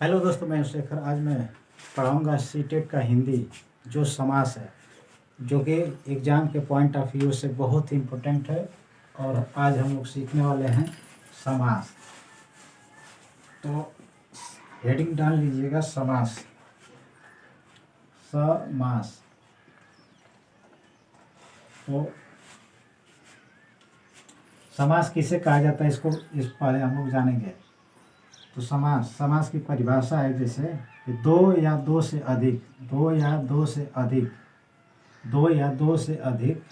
Hello दोस्तों, मैं शेखर। आज मैं पढ़ाऊंगा सीटेट का हिंदी जो समास है, जो कि एग्ज़ाम के पॉइंट ऑफ व्यू से बहुत ही इम्पोर्टेंट है। और आज हम लोग सीखने वाले हैं समास। तो हेडिंग डाल लीजिएगा समास। समास तो समास किसे कहा जाता है, इसको इस पहले हम लोग जानेंगे। तो समास की परिभाषा है जैसे कि दो या दो से अधिक, दो या दो से अधिक, दो या दो से अधिक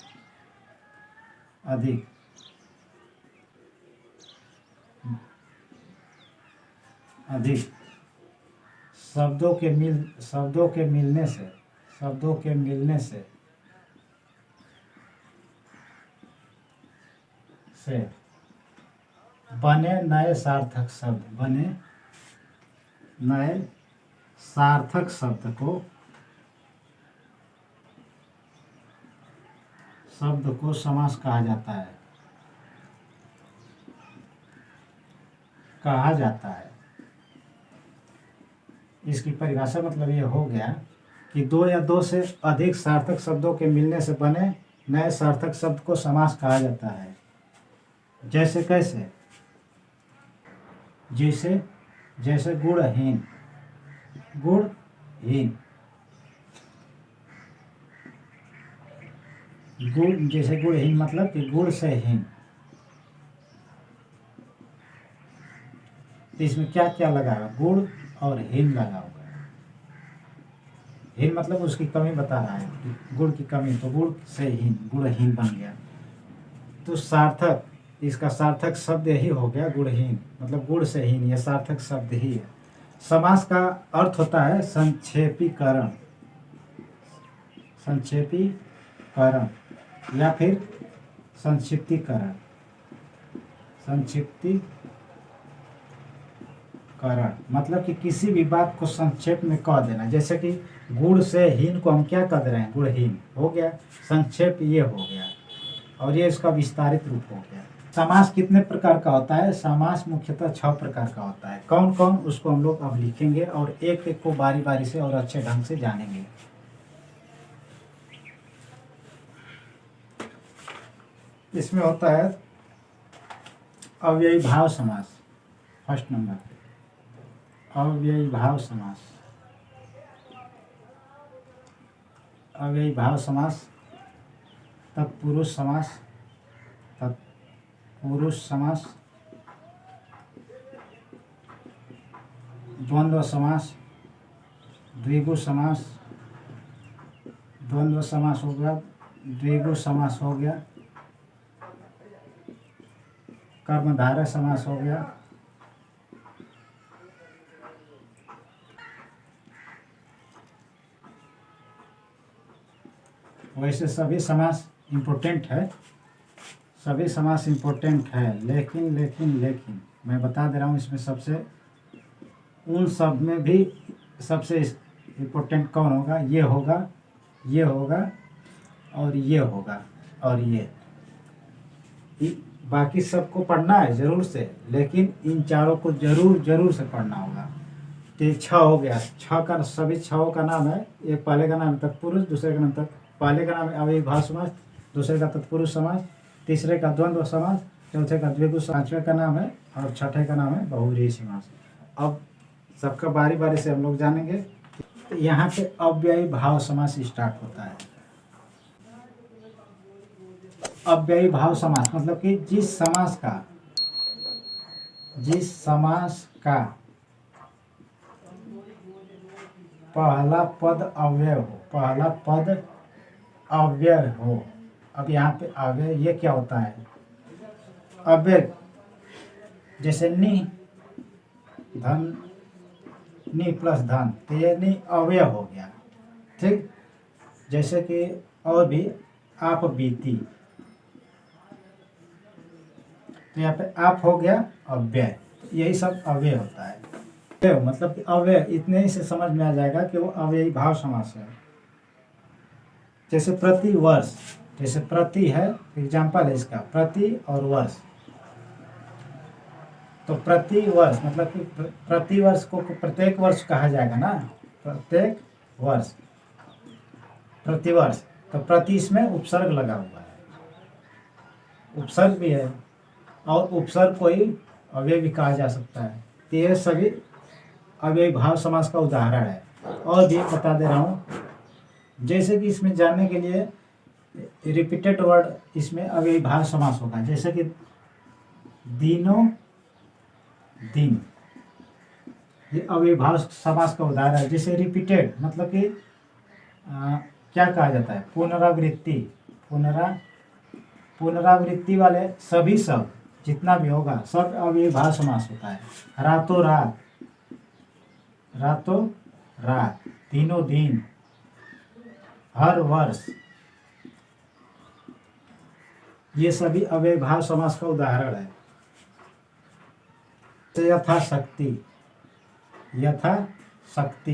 अधिक अधिक शब्दों के मिलने से से बने नए सार्थक शब्द को समास कहा जाता है। इसकी परिभाषा मतलब ये हो गया कि दो या दो से अधिक सार्थक शब्दों के मिलने से बने नए सार्थक शब्द को समास कहा जाता है। जैसे कैसे? जैसे गुणहीन। जैसे गुणहीन मतलब कि गुण से हीन। तो इसमें क्या क्या लगा है? गुण और हीन लगा हुआ है। हीन मतलब उसकी कमी बता रहा है कि गुण की कमी, तो गुण से हीन, गुणहीन बन गया। तो सार्थक, इसका सार्थक शब्द यही हो गया गुणहीन, मतलब गुण से हीन, यह सार्थक शब्द ही है। समास का अर्थ होता है संक्षेपीकरण या फिर संक्षिप्तीकरण। मतलब कि किसी भी बात को संक्षेप में कह देना। जैसे कि गुण से हीन को हम क्या कह रहे हैं? गुणहीन हो गया। संक्षेप ये हो गया और ये इसका विस्तारित रूप हो गया। समास कितने प्रकार का होता है? समास मुख्यतः 6 प्रकार का होता है। कौन कौन, उसको हम लोग अब लिखेंगे और एक एक को बारी बारी से और अच्छे ढंग से जानेंगे। इसमें होता है अव्ययी भाव समास। फर्स्ट नंबर पे अव्ययी भाव समास, तत्पुरुष समास, द्वंद्व समास, द्विगु समास हो गया, द्विगु समास हो गया, कर्मधारय समास हो गया, वैसे सभी समास इम्पोर्टेंट है, लेकिन मैं बता दे रहा हूँ, इसमें सबसे उन सब में भी सबसे इम्पोर्टेंट कौन होगा? ये होगा और ये। बाकी सबको पढ़ना है जरूर से, लेकिन इन चारों को जरूर से पढ़ना होगा। तो 6 हो गया। 6 का, सभी 6 का नाम है। एक पहले का नाम है तत्पुरुष, दूसरे का नाम पहले का नाम है अव्ययी भाव समास, दूसरे का तत्पुरुष समास, तीसरे का द्वंद्व समास, चौथे का द्विगु, पांचवें का नाम है और छठे का नाम है बहुव्रीहि समास। अब सबका बारी बारी से हम लोग जानेंगे। तो यहाँ पे अव्ययी भाव समास स्टार्ट होता है। अव्ययी भाव समास मतलब कि जिस समास का पहला पद अव्यय हो। अब यहाँ पे अव्यय ये क्या होता है? अव्यय जैसे नी प्लस धन, तो ये नी अव्यय हो गया। ठीक, जैसे कि और भी आप बीती, तो यहाँ पे आप हो गया अव्यय। यही सब अव्यय होता है। मतलब कि अव्यय, इतने ही से समझ में आ जाएगा कि वो अव्ययी भाव समास है। जैसे प्रति वर्ष, जैसे प्रति है, एग्जाम्पल है इसका, प्रति और वर्ष। तो प्रति वर्ष मतलब कि प्रति वर्ष को प्रत्येक वर्ष कहा जाएगा ना, प्रत्येक वर्ष, प्रतिवर्ष। तो प्रति इसमें उपसर्ग लगा हुआ है, उपसर्ग भी है, और उपसर्ग को ही अव्यय भी कहा जा सकता है। तो ये सभी अव्ययी भाव समास का उदाहरण है। और भी बता दे रहा हूँ, जैसे कि इसमें जानने के लिए रिपीटेड वर्ड इसमें अव्ययी भाव समास होगा, जैसे कि दिनों दिन, ये अव्ययी भाव समास का उदाहरण है। जैसे रिपीटेड मतलब कि क्या कहा जाता है, पुनरावृत्ति, पुनरावृत्ति वाले सभी शब्द जितना भी होगा सब अव्ययी भाव समास होता है। रातों रात, रातों रात, दिनों दिन, हर वर्ष, ये सभी अव्ययी भाव समास का उदाहरण है। यथाशक्ति, यथाशक्ति,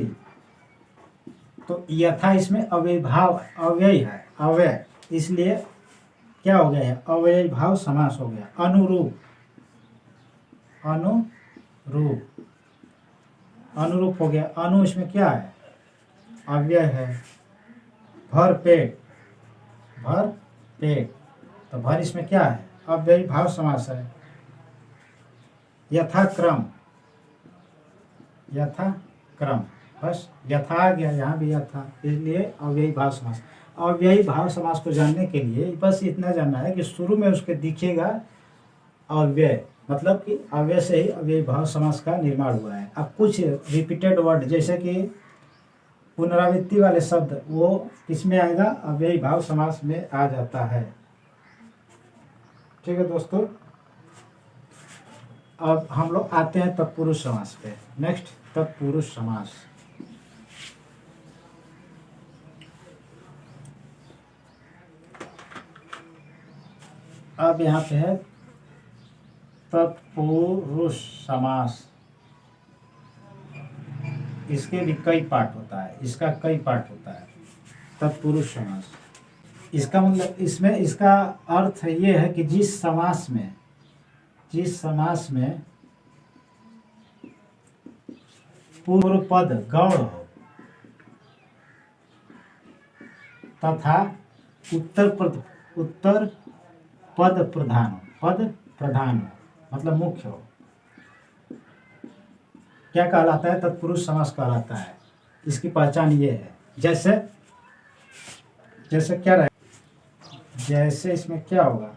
तो यथा इसमें अव्ययी भाव अव्यय है, अव्यय, इसलिए क्या हो गया है, अव्ययी भाव समास हो गया। अनुरूप, अनुरूप, अनुरूप हो गया। अनु इसमें क्या है, अव्यय है। भर पेट, भर पेट, तो भर इसमें क्या है, अव्ययी भाव समास है। यथाक्रम, यथाक्रम, बस यथा आ गया, यहाँ भी यथा, इसलिए अव्ययी भाव समास। अव्ययी भाव समास को जानने के लिए बस इतना जानना है कि शुरू में उसके दिखेगा अव्यय, मतलब कि अव्यय से ही अव्ययी भाव समास का निर्माण हुआ है। अब कुछ रिपीटेड वर्ड जैसे कि पुनरावृत्ति वाले शब्द, वो किसमें आएगा, अव्ययी भाव समास में आ जाता है। ठीक है दोस्तों, अब हम लोग आते हैं तत्पुरुष समास पे। नेक्स्ट, तत्पुरुष समास। अब यहाँ पे है तत्पुरुष समास। इसके भी कई पार्ट होता है, इसका कई पार्ट होता है तत्पुरुष समास। इसका मतलब इसमें इसका अर्थ ये है कि जिस समास में पूर्व पद गौण हो तथा उत्तर पद प्रधान हो, मतलब मुख्य हो, क्या कहलाता है, तत्पुरुष समास कहलाता है। इसकी पहचान ये है, जैसे क्या रहे, जैसे इसमें क्या होगा,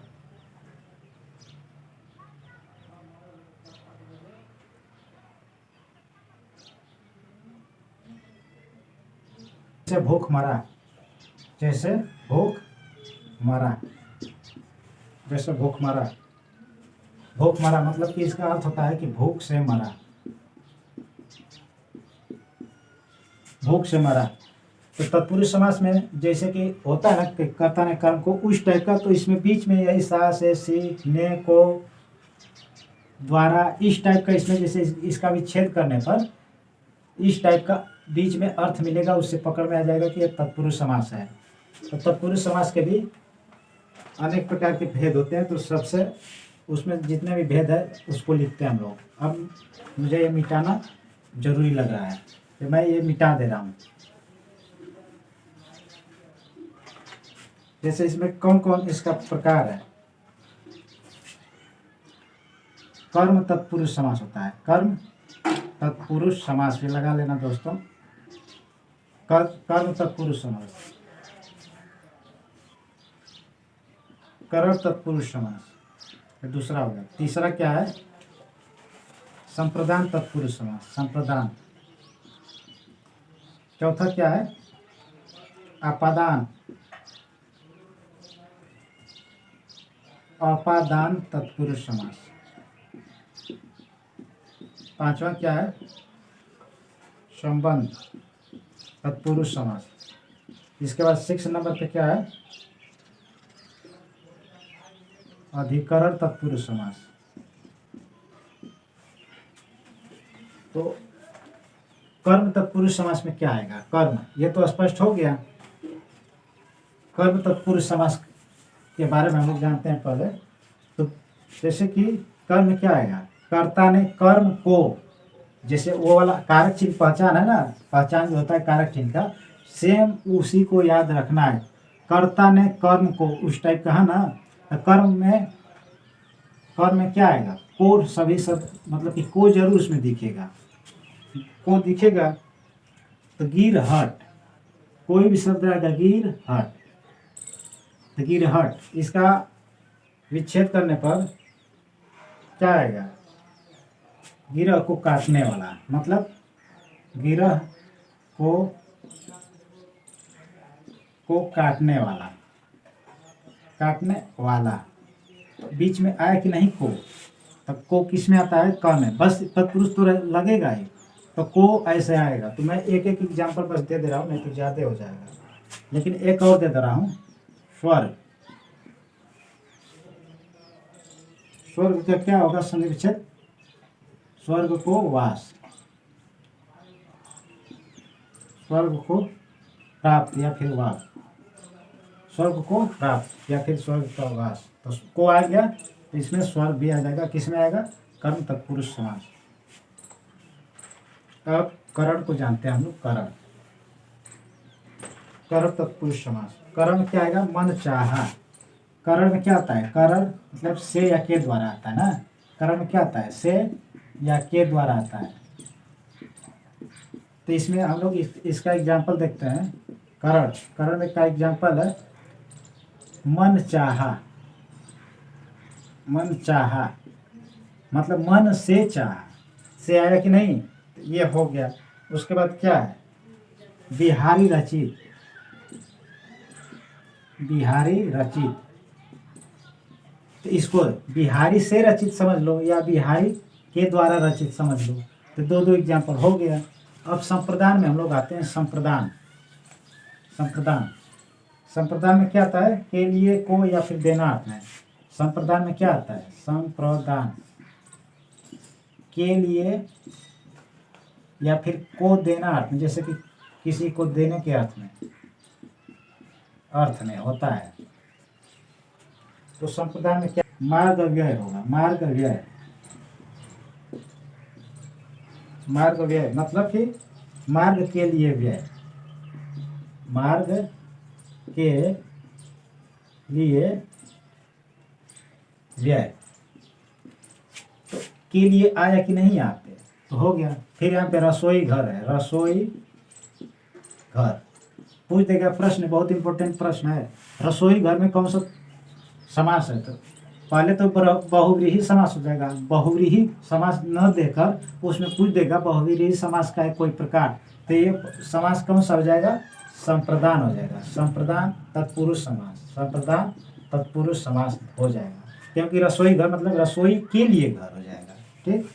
जैसे भूख मरा, जैसे भूख मरा, जैसे भूख मरा, भूख मरा मतलब कि इसका अर्थ होता है कि भूख से मरा, भूख से मरा। तो तत्पुरुष समास में जैसे कि होता है ना कि कर्ता ने कर्म को उस टाइप का, तो इसमें बीच में यही सा से सी ने को द्वारा इस टाइप का, इसमें जैसे इसका विच्छेद करने पर इस टाइप का बीच में अर्थ मिलेगा, उससे पकड़ में आ जाएगा कि यह तत्पुरुष समास है। तो तत्पुरुष समास के भी अनेक प्रकार के भेद होते हैं, तो सबसे उसमें जितने भी भेद है उसको लिखते हैं हम लोग। अब मुझे ये मिटाना जरूरी लग रहा है, तो मैं ये मिटा दे रहा हूँ। जैसे इसमें कौन कौन इसका प्रकार है, कर्म तत्पुरुष समास होता है, कर्म तत्पुरुष समास भी लगा लेना दोस्तों, कर्म तत्पुरुष समास, करण तत्पुरुष समास, दूसरा हो गया। तीसरा क्या है, संप्रदान तत्पुरुष समास, संप्रदान। चौथा क्या है, अपादान, अपादान तत्पुरुष समास। पांचवा क्या है, संबंध तत्पुरुष समास। इसके बाद 6 नंबर पे क्या है, अधिकरण तत्पुरुष समास। तो कर्म तत्पुरुष समास में क्या आएगा, कर्म, ये तो स्पष्ट हो गया। कर्म तत्पुरुष समास के बारे में हम लोग जानते हैं पहले। तो जैसे कि कर्म क्या आएगा, कर्ता ने कर्म को, जैसे वो वाला कारक चिन्ह पहचान है ना, पहचान जो होता है कारक चिन्ह का, सेम उसी को याद रखना है। कर्ता ने कर्म को, उस टाइप का है ना। तो कर्म में क्या आएगा, को, सभी सब, मतलब कि को जरूर उसमें दिखेगा, को दिखेगा। तो गिर हट, कोई भी शब्द आएगा गिर हट, तो गिर हट, इसका विच्छेद करने पर क्या आएगा, गिरह को काटने वाला, मतलब गिरह को काटने वाला, काटने वाला। तो बीच में आया कि नहीं को, तब को किस में आता है, क में, बस तत्पुरुष तो लगेगा ही, तो को ऐसे आएगा। तो मैं एक एक एग्जाम्पल बस दे रहा हूँ, नहीं तो ज़्यादा हो जाएगा, लेकिन एक और दे रहा हूँ। स्वर्ग, स्वर्ग का क्या होगा संधि विच्छेद, स्वर्ग को वास, स्वर्ग को प्राप्त या फिर वास, स्वर्ग को प्राप्त या फिर स्वर्ग का वास। तो को आ गया, तो इसमें स्वर्ग भी आ जाएगा, किस में आएगा, कर्म तत्पुरुष समास। अब करण को जानते हैं हम लोग, करण, करण तत्पुरुष समास। करण में क्या आएगा, मन चाहा। करण में क्या आता है, करण मतलब से या के द्वारा आता है ना, करण में क्या आता है, से या के द्वारा आता है। तो इसमें हम लोग इसका एग्जाम्पल देखते हैं। करण, करण में का एग्जाम्पल है, मन चाहा, मन चाहा मतलब मन से चाहा, से आया कि नहीं, ये हो गया। उसके बाद क्या है, बिहारी रचित, बिहारी रचित, तो इसको बिहारी से रचित समझ लो या बिहारी के द्वारा रचित समझ लो, तो दो दो एग्जाम्पल हो गया। अब संप्रदान में हम लोग आते हैं, संप्रदान, संप्रदान, संप्रदान में क्या आता है, के लिए को या फिर देना आता है। संप्रदान में क्या आता है, संप्रदान, के लिए या फिर को देना अर्थ में, जैसे कि किसी को देने के अर्थ में होता है। तो संप्रदान में क्या, मार्ग व्यय होगा, मार्ग व्यय, मार्ग व्यय मतलब कि मार्ग के लिए व्यय, मार्ग के लिए व्यय। तो के लिए आया कि नहीं यहाँ पे, तो हो गया। फिर यहाँ पे रसोई घर है, रसोई घर, पूछ देगा प्रश्न, बहुत इंपॉर्टेंट प्रश्न है, रसोई घर में कौन सा समास है। तो पहले तो बहुव्रीहि समास हो जाएगा, बहुव्रीहि समास न देकर उसमें पूछ देगा बहुव्रीहि समास का है कोई प्रकार, तो ये समास कौन सा हो जाएगा, संप्रदान हो जाएगा, संप्रदान तत्पुरुष समास, संप्रदान तत्पुरुष समास हो जाएगा, क्योंकि रसोई घर मतलब रसोई के लिए घर हो जाएगा। ठीक,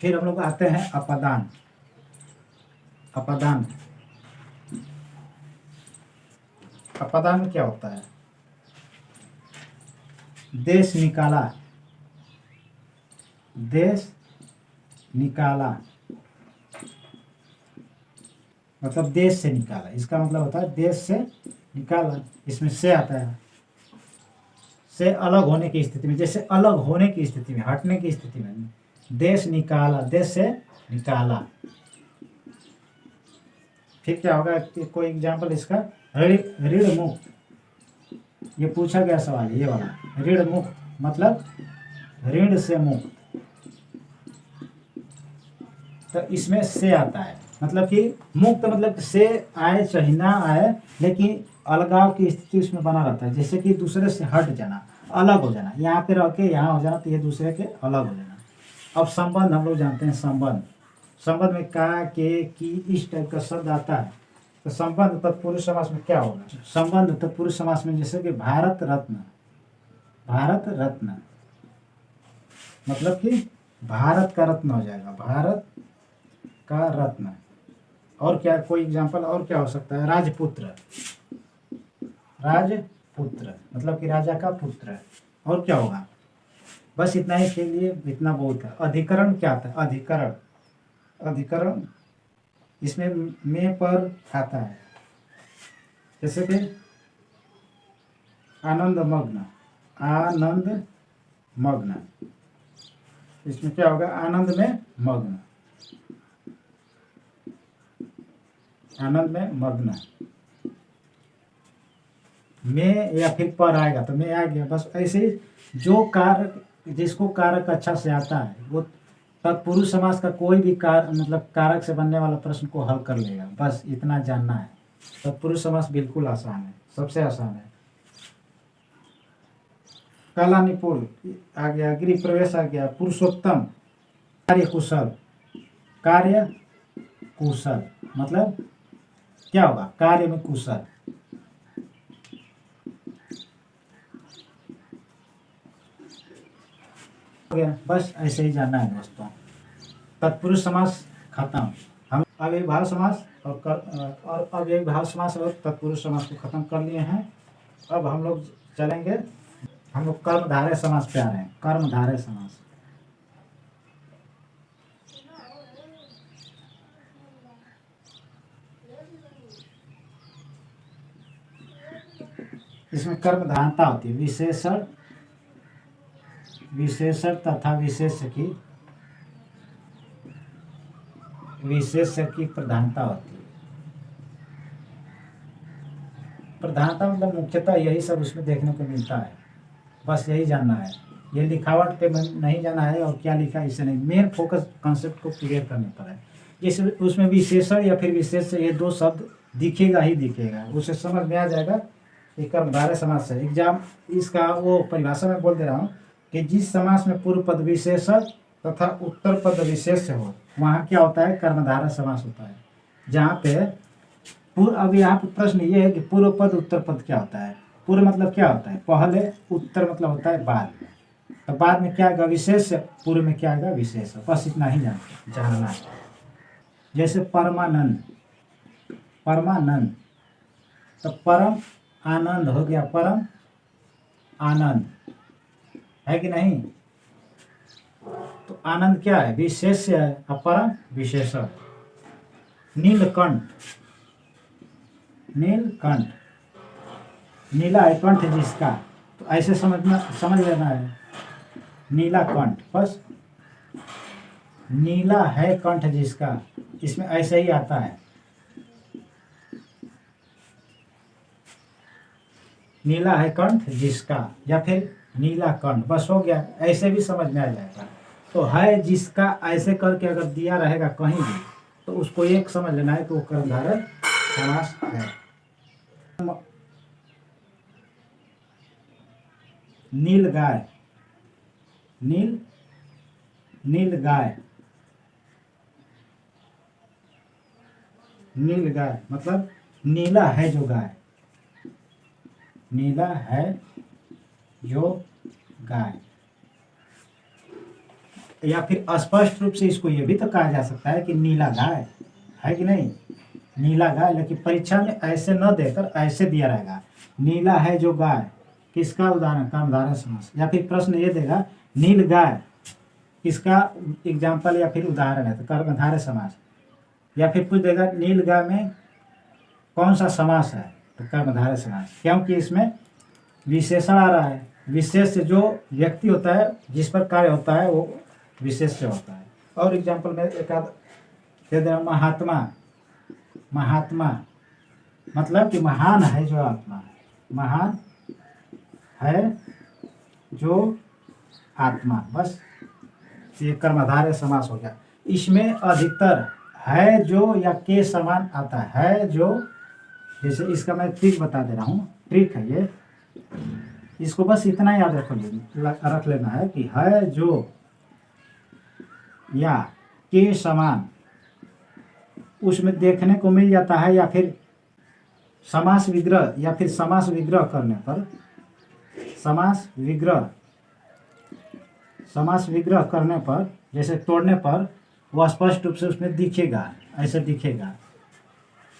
फिर हम लोग आते हैं अपदान, अपदान, अपदान में क्या होता है, देश निकाला, देश निकाला मतलब देश से निकाला, इसका मतलब होता है देश से निकाला। इसमें से आता है, से अलग होने की स्थिति में, जैसे अलग होने की स्थिति में, हटने की स्थिति में, देश निकाला, देश से निकाला। फिर क्या होगा, कोई एग्जाम्पल इसका, ऋण मुक्त, ये पूछा गया सवाल ये वाला, ऋण मुक्त मतलब ऋण से मुक्त, तो इसमें से आता है, मतलब कि मुक्त मतलब से आए चाहे ना आए, लेकिन अलगाव की स्थिति उसमें बना रहता है, जैसे कि दूसरे से हट जाना, अलग हो जाना, यहाँ पे रह के यहाँ हो जाना, तो ये दूसरे के अलग हो जाना। अब संबंध हम लोग जानते हैं, संबंध, संबंध में का, के, की, इस टाइप का शब्द आता है। तो संबंध तत्पुरुष समास में क्या होगा, संबंध तत्पुरुष समास में जैसे कि भारत रत्न, भारत रत्न मतलब कि भारत का रत्न हो जाएगा, भारत का रत्न। और क्या, कोई एग्जांपल और क्या हो सकता है, राजपुत्र, राजपुत्र मतलब कि राजा का पुत्र। और क्या होगा, बस इतना ही के लिए इतना बहुत है। अधिकरण क्या आता है, अधिकरण, अधिकरण इसमें में पर आता है, जैसे कि आनंद मग्न, आनंद मग्न, इसमें क्या होगा, आनंद में मग्न, आनंद में मग्न। में या फिर पर आएगा तो में आ गया। बस ऐसे ही जो कारक, जिसको कारक अच्छा से आता है वो तत्पुरुष समास का कोई भी मतलब कारक से बनने वाला प्रश्न को हल कर लेगा। बस इतना जानना है। तत्पुरुष समास बिल्कुल आसान है, सबसे आसान है। काला निपुण आ गया, गृह प्रवेश आ गया, पुरुषोत्तम, कार्य कुशल। कार्य कुशल मतलब क्या होगा, कार्य में कुशल। हो गया, बस ऐसे ही जानना है दोस्तों। तत्पुरुष समास खत्म। हम अव्ययभाव समास और अव्ययभाव समास और तत्पुरुष समास को खत्म कर लिए हैं। अब हम लोग चलेंगे, हम लोग कर्मधारय समास पे आ रहे हैं। कर्मधारय समास, इसमें कर्मधारता होती है। विशेषण, विशेषण तथा विशेष्य की प्रधानता होती है। प्रधानता मतलब मुख्यतः यही सब उसमें देखने को मिलता है। बस यही जानना है, ये लिखावट पे नहीं जाना है और क्या लिखा है इसे नहीं, मेन फोकस कॉन्सेप्ट को क्लियर करने पर है। जैसे उसमें विशेषण या फिर विशेष ये दो शब्द दिखेगा ही दिखेगा, उसे समझ में आ जाएगा कि कर्मधारय समास है। एग्जाम इसका वो परिभाषा में बोल दे रहा हूँ कि जिस समास में पूर्व पद विशेषण तथा उत्तर पद विशेष हो वहाँ क्या होता है, कर्मधारय समास होता है। जहाँ पे पूर्व, अब यहाँ पे प्रश्न ये है कि पूर्व पद उत्तर पद क्या होता है। पूर्व मतलब क्या होता है, पहले, उत्तर मतलब होता है बाद में। तो बाद में क्या आएगा, विशेष, पूर्व में क्या आएगा, विशेष। बस इतना ही जानना है। जैसे परमानंद, परमानंद तो परम आनंद हो गया, परम आनंद है कि नहीं। तो आनंद क्या है, विशेष है, परम विशेषण। नीलकंठ, नीलकंठ, नीला है कंठ जिसका, तो ऐसे समझ लेना है, नीला कंठ। बस नीला है कंठ जिसका, इसमें ऐसे ही आता है, नीला है कंठ जिसका या फिर नीला कंठ। बस हो गया, ऐसे भी समझ में आ जाएगा। तो है जिसका ऐसे करके अगर दिया रहेगा कहीं भी तो उसको एक समझ लेना है कि वो कर्मधारय समास है। नील गाय, नील गाय, नील गाय मतलब नीला है जो गाय, नीला है जो गाय। या फिर स्पष्ट रूप से इसको ये भी तो कहा जा सकता है कि नीला गाय है कि नहीं, नीला गाय। लेकिन परीक्षा में ऐसे न देकर ऐसे दिया रहेगा, नीला है जो गाय, किसका उदाहरण, कर्मधारय समास। या फिर प्रश्न ये देगा नील गाय किसका एग्जाम्पल या फिर उदाहरण है, तो कर्मधारय समास। या फिर पूछ देगा नील गाय में कौन सा समास है, तो कर्मधारय समास, क्योंकि इसमें विशेषण आ रहा है। विशेष जो व्यक्ति होता है, जिस पर कार्य होता है, वो विशेष से होता है। और एग्जाम्पल में एक आध दे दे, महात्मा, महात्मा मतलब कि महान है जो आत्मा, महान है जो आत्मा। बस ये कर्मधारय समास हो गया। इसमें अधिकतर है जो या के समान आता है जो, जैसे इसका मैं ट्रिक बता दे रहा हूँ, ट्रिक है ये, इसको बस इतना याद रख लेना है कि है जो या के समान उसमें देखने को मिल जाता है। या फिर समास विग्रह, या फिर समास विग्रह करने पर, समास विग्रह करने पर, जैसे तोड़ने पर वह स्पष्ट रूप से उसमें दिखेगा, ऐसे दिखेगा।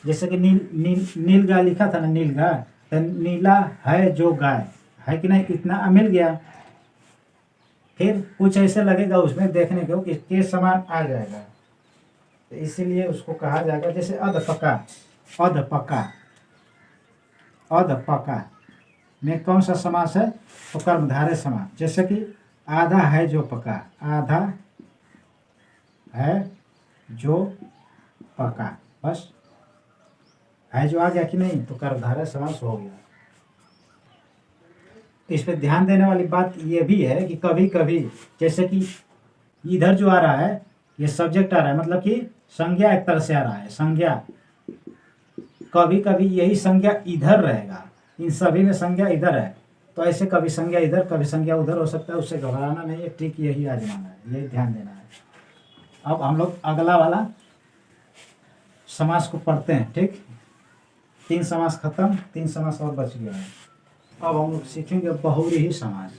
जैसे कि नील गाय लिखा था ना, नील गाय, तो नीला है जो गाय है कि नहीं, इतना मिल गया। फिर कुछ ऐसे लगेगा उसमें देखने को कि के समान आ जाएगा, तो इसीलिए उसको कहा जाएगा। जैसे अधपका, अधपका, अधपका में कौन सा समास है, तो कर्मधारय समास। जैसे कि आधा है जो पका, आधा है जो पका, बस। है जो आ गया कि नहीं, तो कर्मधारय समास हो गया। इस पे ध्यान देने वाली बात ये भी है कि कभी कभी जैसे कि इधर जो आ रहा है ये सब्जेक्ट आ रहा है, मतलब कि संज्ञा एक तरह से आ रहा है, संज्ञा। कभी कभी यही संज्ञा इधर रहेगा, इन सभी में संज्ञा इधर है, तो ऐसे कभी संज्ञा इधर कभी संज्ञा उधर हो सकता है, उससे घबराना नहीं है, ट्रिक यही आजमाना है, यही ध्यान देना है। अब हम लोग अगला वाला समास को पढ़ते हैं, ठीक। 3 समास खत्म, 3 समास और बच गया है। अब हम लोग सीखेंगे बहुव्रीहि समास।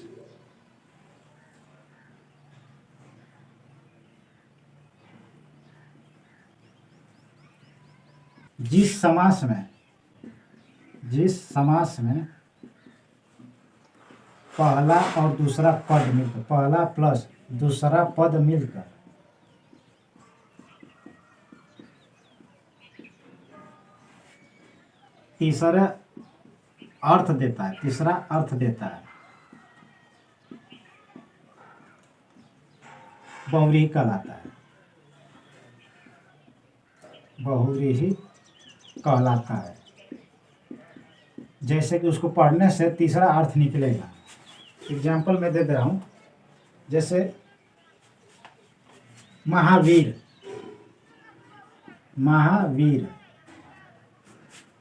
जिस समास में पहला और दूसरा पद मिलकर, पहला प्लस दूसरा पद मिलकर तीसरा अर्थ देता है, तीसरा अर्थ देता है, बहुव्रीहि कहलाता है, बहुव्रीहि कहलाता है। जैसे कि उसको पढ़ने से तीसरा अर्थ निकलेगा। एग्जाम्पल मैं दे रहा हूँ, जैसे महावीर, महावीर,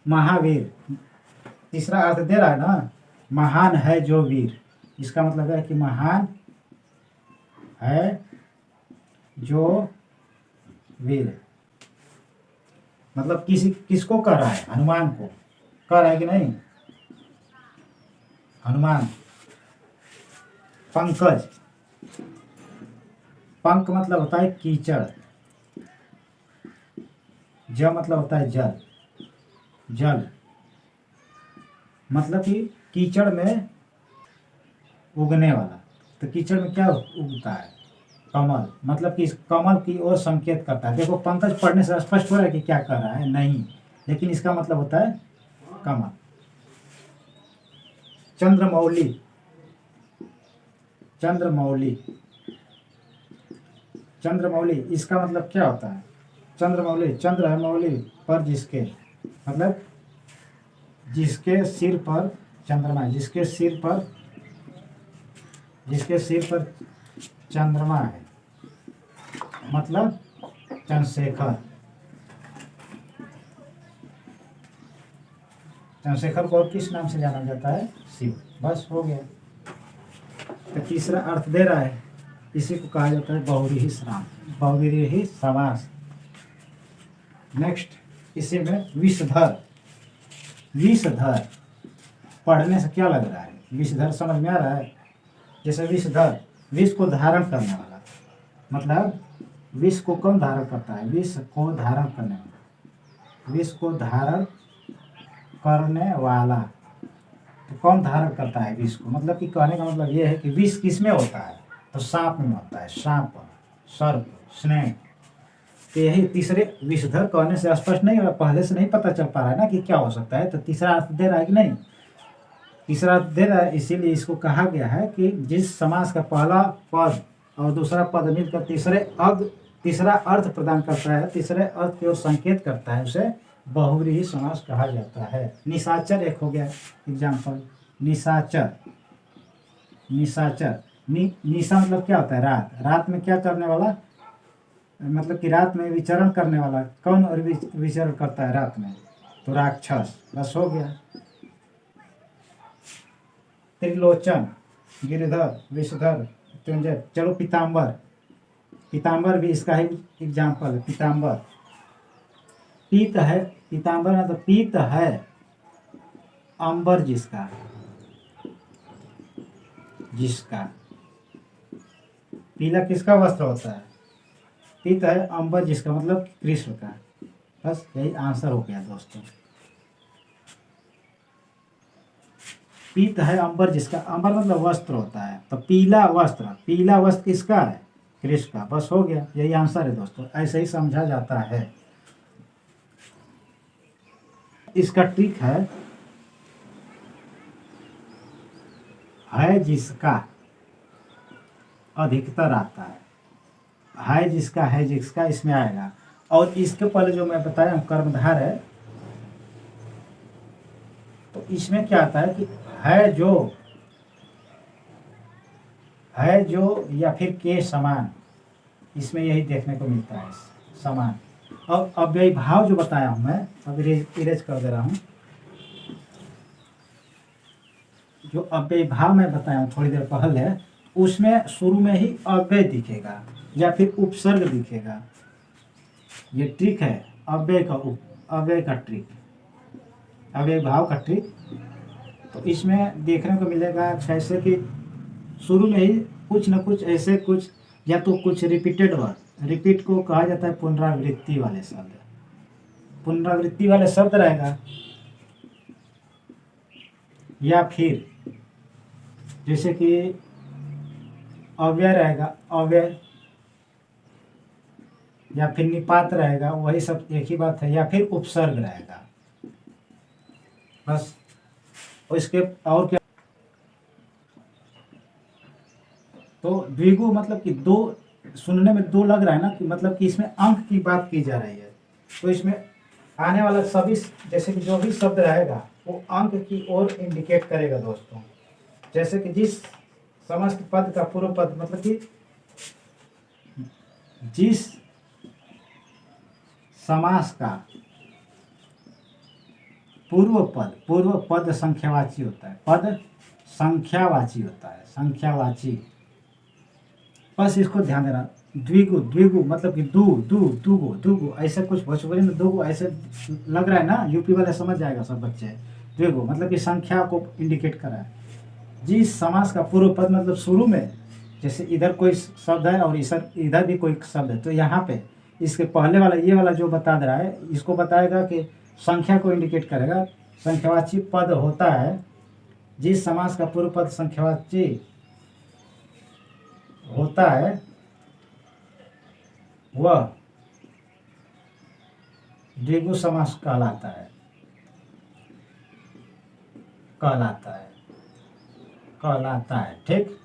महावीर तीसरा अर्थ दे रहा है ना, महान है जो वीर। इसका मतलब है कि महान है जो वीर, मतलब किसको कह रहा है, हनुमान को कह रहा है कि नहीं। हनुमान। पंकज, पंक मतलब होता है कीचड़, ज मतलब होता है जल, जल मतलब कि कीचड़ में उगने वाला। तो कीचड़ में क्या उगता है, कमल, मतलब कि इस कमल की ओर संकेत करता है। देखो पंकज पढ़ने से स्पष्ट हो रहा है कि क्या कर रहा है, नहीं, लेकिन इसका मतलब होता है कमल। चंद्रमौली, चंद्रमौली, चंद्रमौली इसका मतलब क्या होता है, चंद्रमौली, चंद्र है मौली पर जिसके, मतलब जिसके सिर पर चंद्रमा, जिसके सिर पर चंद्रमा है, मतलब चंद्रशेखर। चंद्रशेखर को किस नाम से जाना जाता है, शिव। बस हो गया। तो तीसरा अर्थ दे रहा है, इसी को कहा जाता है बहुव्रीहि समास। नेक्स्ट, इसी में विषधर, विषधर पढ़ने से क्या लग रहा है, विषधर समझ में आ रहा है। जैसे विषधर, विष को धारण करने वाला, मतलब विष को कौन धारण करता है, विष को धारण करने वाला, विष को धारण करने वाला। तो कौन धारण करता है विष को, मतलब कि कहने का मतलब ये है कि विष किस में होता है, तो सांप में होता है, सांप, सर्प, स्नेक। तो यही तीसरे विषधर कहने से स्पष्ट नहीं हो, पहले से नहीं पता चल पा रहा है ना कि क्या हो सकता है, तो तीसरा अर्थ दे रहा है कि नहीं, तीसरा अर्थ दे रहा है। इसीलिए इसको कहा गया है कि जिस समास का पहला पद और दूसरा पद मिलकर तीसरा अर्थ प्रदान करता है, तीसरे अर्थ की ओर संकेत करता है, उसे बहुव्रीहि समास कहा जाता है। निशाचर एक हो गया एग्जाम्पल, निशाचर, निशाचर, निशा मतलब क्या होता है, रात, रात में क्या करने वाला, मतलब कि रात में विचरण करने वाला। कौन और विचरण करता है रात में, तो राक्षस। बस हो गया। त्रिलोचन, गिरिधर, विषधर, मृत्युंजय। चलो पीताम्बर, पीताम्बर भी इसका ही एग्जाम्पल है, पीताम्बर। पीत है, पीताम्बर मतलब पीत है अंबर जिसका, जिसका। पीला किसका वस्त्र होता है, पीत है अंबर जिसका, मतलब कृष्ण का। बस यही आंसर हो गया दोस्तों। पीत है अंबर जिसका, अंबर मतलब वस्त्र होता है, तो पीला वस्त्र, पीला वस्त्र किसका है, कृष्ण का। बस हो गया, यही आंसर है दोस्तों, ऐसे ही समझा जाता है। इसका ट्रिक है जिसका, अधिकतर आता है जिसका इसमें आएगा। और इसके पहले जो मैं बताया हूँ कर्मधार है, तो इसमें क्या आता है कि है जो या फिर के समान, इसमें यही देखने को मिलता है समान। अब अव्ययी भाव जो बताया हूं मैं, अब इरेज कर दे रहा हूं, जो अव्ययी भाव मैं बताया हूं थोड़ी देर पहले, उसमें शुरू में ही अव्यय दिखेगा या फिर उपसर्ग दिखेगा। ये ट्रिक है अव्यय का ट्रिक, अव्ययी भाव का ट्रिक। तो इसमें देखने को मिलेगा कैसे कि शुरू में ही कुछ न कुछ ऐसे कुछ, या तो कुछ रिपीटेड वर्ड, रिपीट को कहा जाता है पुनरावृत्ति वाले शब्द, पुनरावृत्ति वाले शब्द रहेगा, या फिर जैसे कि अव्यय रहेगा, अव्यय, या फिर निपात रहेगा, वही सब एक ही बात है, या फिर उपसर्ग रहेगा बस। और इसके और क्या, तो द्विगु मतलब कि दो, सुनने में दो लग रहा है ना, कि मतलब कि इसमें अंक की बात की जा रही है। तो इसमें आने वाला सभी, जैसे कि जो भी शब्द रहेगा वो अंक की ओर इंडिकेट करेगा दोस्तों। जैसे कि जिस समस्त पद का पूर्व पद, मतलब कि जिस समास का पूर्व पद संख्यावाची होता है, पद संख्यावाची होता है, संख्यावाची, बस इसको ध्यान देना। द्विगु मतलब कि दुगो, ऐसे कुछ भोजपुरी में दुगो ऐसे लग रहा है ना, यूपी वाले समझ जाएगा सब बच्चे। द्विगु मतलब कि संख्या को इंडिकेट कर रहा है। जिस समास का पूर्व पद मतलब शुरू में, जैसे इधर कोई शब्द है और इधर भी कोई शब्द है, तो यहाँ पे इसके पहले वाला, ये वाला जो बता दे रहा है, इसको बताएगा कि संख्या को इंडिकेट करेगा। संख्यावाची पद होता है जिस समास का पूर्व पद संख्यावाची होता है, वह द्विगु समास कहलाता है, ठीक।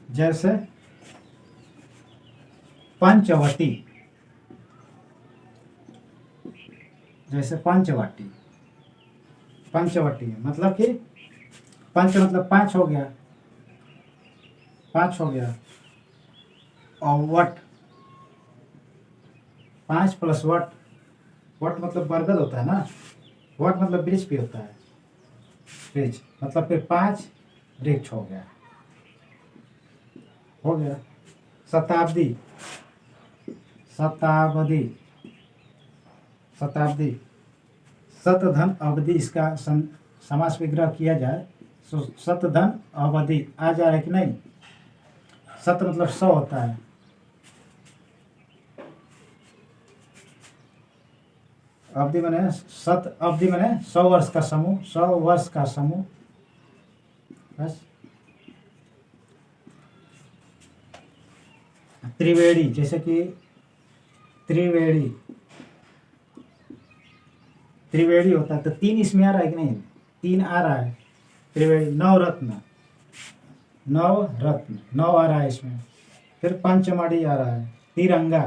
जैसे पंचवटी, मतलब कि पंच मतलब पांच हो गया, और वट, 5 प्लस वट मतलब बरगद होता है ना, वट मतलब वृक्ष भी होता है, वृक्ष मतलब फिर 5 वृक्ष हो गया। शताब्दी, शतधन अवधि, इसका समास विग्रह किया जाए तो शतधन अवधि आ जा रहा है कि नहीं। शत मतलब 100 होता है, अवधि मैंने 100 वर्ष का समूह, 100 वर्ष का समूह, बस। त्रिवेणी, जैसे कि त्रिवेणी होता है, तो 3 इसमें आ रहा है कि नहीं, 3 आ रहा है। त्रिवेणी, नवरत्न 9 आ रहा है इसमें। फिर पंचमढ़ी आ रहा है, तिरंगा,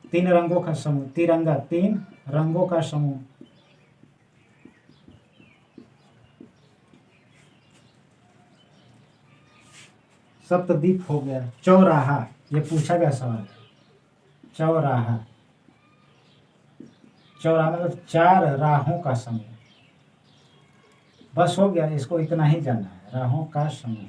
3 रंगों का समूह, तिरंगा 3 रंगों का समूह। सप्तद्वीप हो गया। चौराहा, ये पूछा गया सवाल, चौराहा मतलब 4 राहों का समूह, बस हो गया। इसको इतना ही जानना है, राहों का समूह,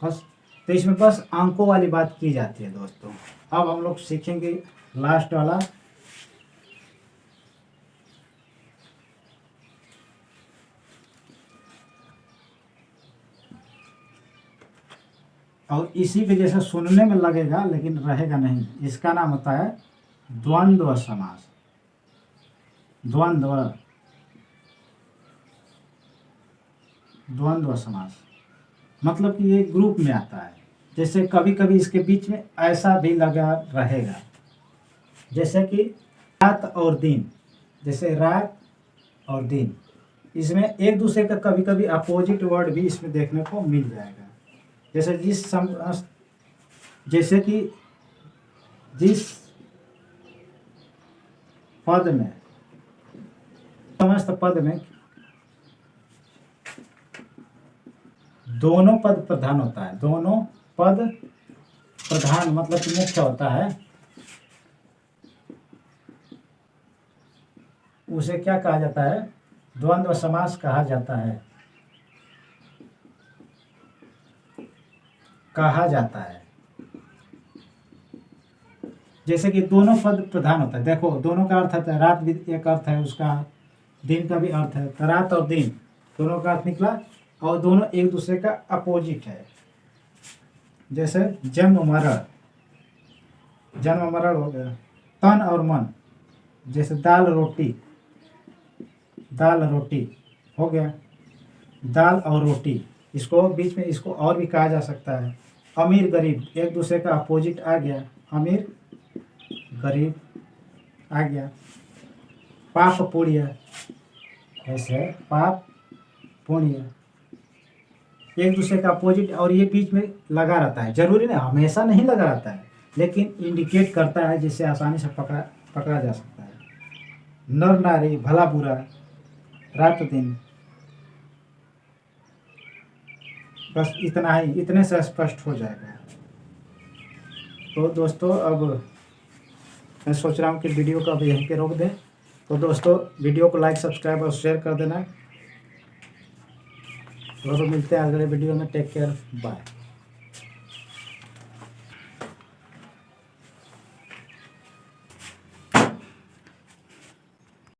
बस। तो इसमें बस अंकों वाली बात की जाती है दोस्तों। अब हम लोग सीखेंगे लास्ट वाला, और इसी के जैसे सुनने में लगेगा लेकिन रहेगा नहीं। इसका नाम होता है द्वंद्व समास। द्वंद्व समास मतलब कि ये ग्रुप में आता है। जैसे कभी कभी इसके बीच में ऐसा भी लगा रहेगा, जैसे कि रात और दिन, जैसे रात और दिन, इसमें एक दूसरे का कभी कभी अपोजिट वर्ड भी इसमें देखने को मिल जाएगा। जैसे कि जिस पद में, समस्त पद में दोनों पद प्रधान होता है, दोनों पद प्रधान मतलब कि मुख्य होता है, उसे क्या कहा जाता है? द्वंद्व समास कहा जाता है, कहा जाता है। जैसे कि दोनों पद प्रधान होता है, देखो दोनों का अर्थ है, रात भी एक अर्थ है उसका, दिन का भी अर्थ है, तो रात और दिन दोनों का अर्थ निकला और दोनों एक दूसरे का अपोजिट है। जैसे जन्म मरण, जन्म मरण हो गया। तन और मन, जैसे दाल रोटी, दाल रोटी हो गया, दाल और रोटी, इसको बीच में इसको और भी कहा जा सकता है। अमीर गरीब एक दूसरे का अपोजिट आ गया, अमीर गरीब आ गया। पाप पुण्य, ऐसे पाप पुण्य एक दूसरे का अपोजिट, और ये बीच में लगा रहता है, जरूरी नहीं हमेशा नहीं लगा रहता है, लेकिन इंडिकेट करता है जिससे आसानी से पकड़ा जा सकता है। नर नारी, भला बुरा, रात दिन, बस इतना ही, इतने से स्पष्ट हो जाएगा। तो दोस्तों अब मैं सोच रहा हूँ कि वीडियो को अब यहीं पे रोक दें। तो दोस्तों वीडियो को लाइक, सब्सक्राइब और शेयर कर देना। तो मिलते हैं अगले वीडियो में। Take care, bye.